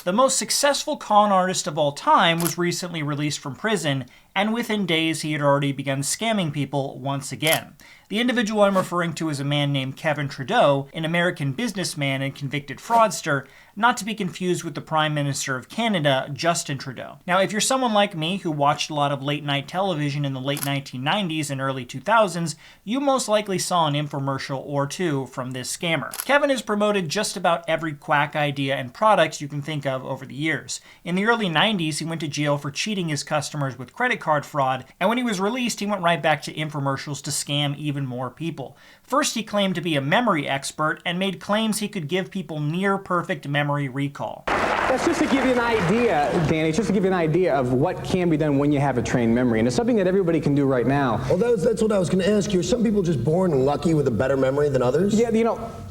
The most successful con artist of all time was recently released from prison, and within days he had already begun scamming people once again. The individual I'm referring to is a man named Kevin Trudeau, an American businessman and convicted fraudster, not to be confused with the Prime Minister of Canada, Justin Trudeau. Now, if you're someone like me who watched a lot of late-night television in the late 1990s and early 2000s, you most likely saw an infomercial or two from this scammer. Kevin has promoted just about every quack idea and product you can think of over the years. In the early 90s, he went to jail for cheating his customers with credit card fraud, and when he was released, he went right back to infomercials to scam even more people. First, he claimed to be a memory expert and made claims he could give people near-perfect memory recall. That's just to give you an idea, Danny, just to give you an idea of what can be done when you have a trained memory. And it's something that everybody can do right now. Well, that's what I was going to ask you. Are some people just born lucky with a better memory than others? Yeah,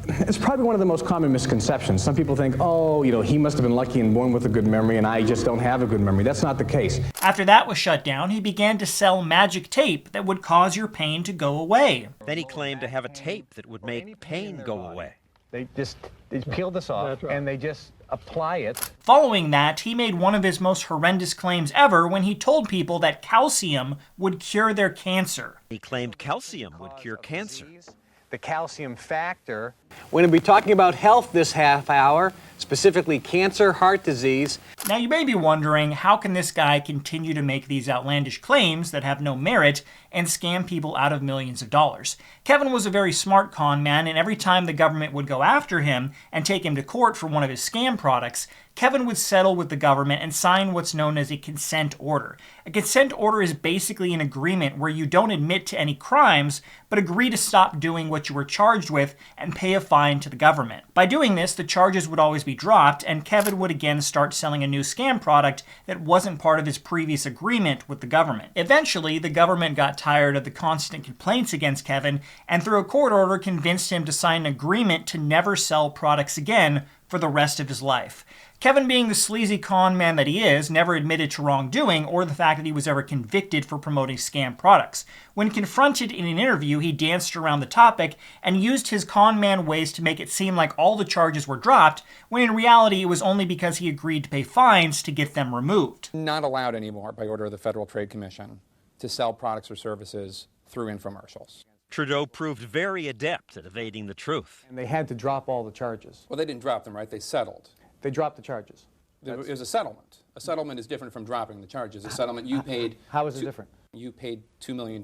it's probably one of the most common misconceptions. Some people think, oh, he must have been lucky and born with a good memory, and I just don't have a good memory. That's not the case. After that was shut down, he began to sell magic tape that would cause your pain to go away. Then he claimed to have a tape that would make pain go away. They peel this off, and they just apply it. Following that, he made one of his most horrendous claims ever when he told people that calcium would cure their cancer. He claimed calcium would cure cancer. The calcium factor. We're going to be talking about health this half hour, specifically cancer, heart disease. Now you may be wondering, how can this guy continue to make these outlandish claims that have no merit and scam people out of millions of dollars? Kevin was a very smart con man, and every time the government would go after him and take him to court for one of his scam products, Kevin would settle with the government and sign what's known as a consent order. A consent order is basically an agreement where you don't admit to any crimes, but agree to stop doing what you were charged with and pay a fine to the government. By doing this, the charges would always be dropped, and Kevin would again start selling a new scam product that wasn't part of his previous agreement with the government. Eventually, the government got tired of the constant complaints against Kevin, and through a court order convinced him to sign an agreement to never sell products again for the rest of his life. Kevin, being the sleazy con man that he is, never admitted to wrongdoing or the fact that he was ever convicted for promoting scam products. When confronted in an interview, he danced around the topic and used his con man ways to make it seem like all the charges were dropped, when in reality it was only because he agreed to pay fines to get them removed. Not allowed anymore by order of the Federal Trade Commission to sell products or services through infomercials. Trudeau proved very adept at evading the truth. And they had to drop all the charges. Well, they didn't drop them, right? They settled. They dropped the charges. It was a settlement. A settlement is different from dropping the charges. A settlement you paid... How is it different? You paid $2 million.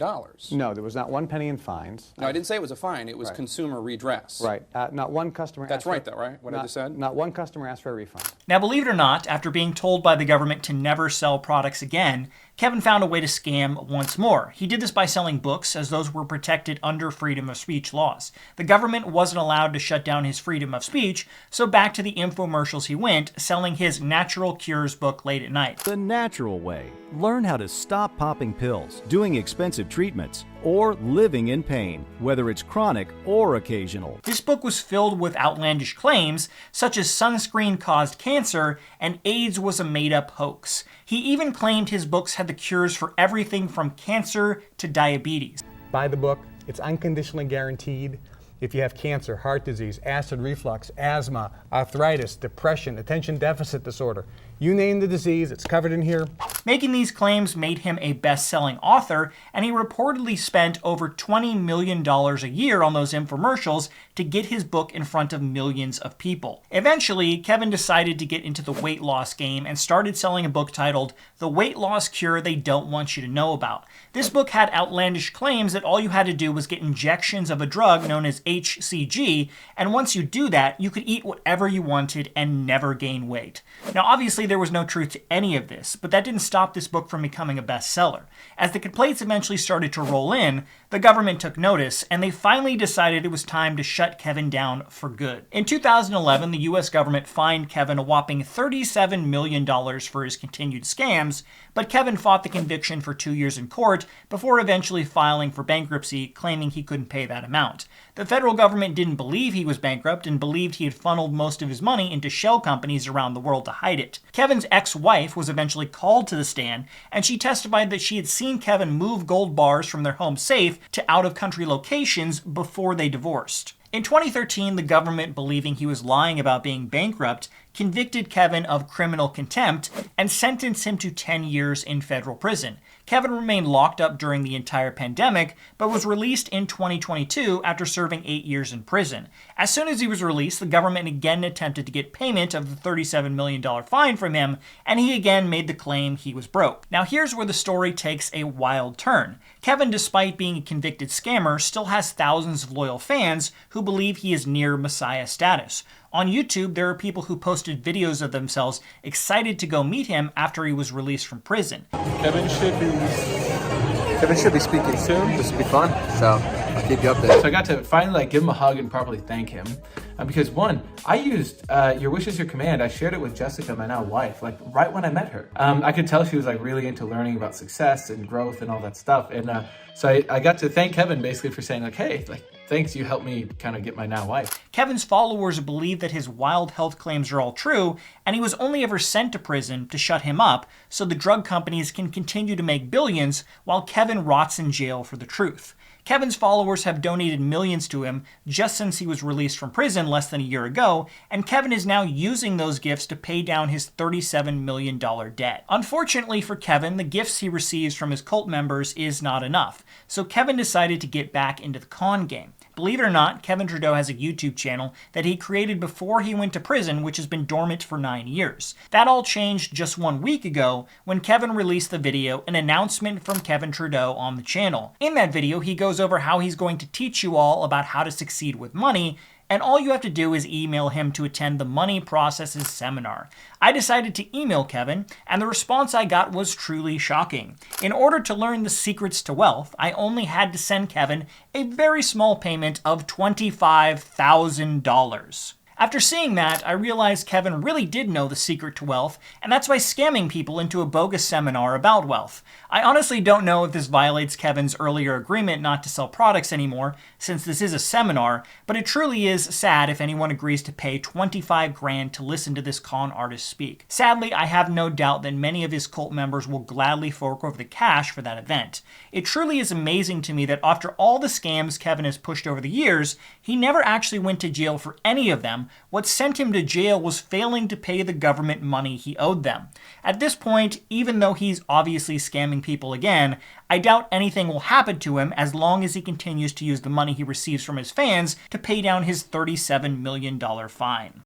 No, there was not one penny in fines. No, I didn't say it was a fine. It was consumer redress. Right. Not one customer That's right, though, right? What I just said? Not one customer asked for a refund. Now, believe it or not, after being told by the government to never sell products again, Kevin found a way to scam once more. He did this by selling books, as those were protected under freedom of speech laws. The government wasn't allowed to shut down his freedom of speech, so back to the infomercials he went, selling his Natural Cures book late at night. The natural way. Learn how to stop popping pills, doing expensive treatments, or living in pain, whether it's chronic or occasional. This book was filled with outlandish claims, such as sunscreen caused cancer and AIDS was a made-up hoax. He even claimed his books had the cures for everything from cancer to diabetes. Buy the book. It's unconditionally guaranteed. If you have cancer, heart disease, acid reflux, asthma, arthritis, depression, attention deficit disorder, you name the disease, it's covered in here. Making these claims made him a best-selling author, and he reportedly spent over $20 million a year on those infomercials to get his book in front of millions of people. Eventually, Kevin decided to get into the weight loss game and started selling a book titled The Weight Loss Cure They Don't Want You to Know About. This book had outlandish claims that all you had to do was get injections of a drug known as HCG, and once you do that, you could eat whatever you wanted and never gain weight. Now, obviously, there was no truth to any of this, but that didn't stop this book from becoming a bestseller. As the complaints eventually started to roll in, the government took notice, and they finally decided it was time to shut Kevin down for good. In 2011, the US government fined Kevin a whopping $37 million for his continued scams, but Kevin fought the conviction for 2 years in court before eventually filing for bankruptcy, claiming he couldn't pay that amount. The federal government didn't believe he was bankrupt and believed he had funneled most of his money into shell companies around the world to hide it. Kevin's ex-wife was eventually called to the stand, and she testified that she had seen Kevin move gold bars from their home safe to out-of-country locations before they divorced. In 2013, the government, believing he was lying about being bankrupt, convicted Kevin of criminal contempt and sentenced him to 10 years in federal prison. Kevin remained locked up during the entire pandemic, but was released in 2022 after serving 8 years in prison. As soon as he was released, the government again attempted to get payment of the $37 million fine from him, and he again made the claim he was broke. Now here's where the story takes a wild turn. Kevin, despite being a convicted scammer, still has thousands of loyal fans who believe he is near Messiah status. On YouTube, there are people who posted videos of themselves excited to go meet him after he was released from prison. Kevin should be speaking soon. This will be fun, so I'll keep you updated. So I got to finally give him a hug and properly thank him. Because one, I used Your Wish Is Your Command. I shared it with Jessica, my now wife, like right when I met her. I could tell she was like really into learning about success and growth and all that stuff. And so I got to thank Kevin basically for saying like, hey, like, thanks, you helped me kind of get my now wife. Kevin's followers believe that his wild health claims are all true, and he was only ever sent to prison to shut him up so the drug companies can continue to make billions while Kevin rots in jail for the truth. Kevin's followers have donated millions to him just since he was released from prison less than a year ago, and Kevin is now using those gifts to pay down his $37 million debt. Unfortunately for Kevin, the gifts he receives from his cult members is not enough, so Kevin decided to get back into the con game. Believe it or not, Kevin Trudeau has a YouTube channel that he created before he went to prison, which has been dormant for 9 years. That all changed just 1 week ago when Kevin released the video, an announcement from Kevin Trudeau on the channel. In that video, he goes over how he's going to teach you all about how to succeed with money, and all you have to do is email him to attend the Money Processes seminar. I decided to email Kevin, and the response I got was truly shocking. In order to learn the secrets to wealth, I only had to send Kevin a very small payment of $25,000. After seeing that, I realized Kevin really did know the secret to wealth, and that's by scamming people into a bogus seminar about wealth. I honestly don't know if this violates Kevin's earlier agreement not to sell products anymore, since this is a seminar, but it truly is sad if anyone agrees to pay $25 grand to listen to this con artist speak. Sadly, I have no doubt that many of his cult members will gladly fork over the cash for that event. It truly is amazing to me that after all the scams Kevin has pushed over the years, he never actually went to jail for any of them. What sent him to jail was failing to pay the government money he owed them. At this point, even though he's obviously scamming people again, I doubt anything will happen to him as long as he continues to use the money he receives from his fans to pay down his $37 million fine.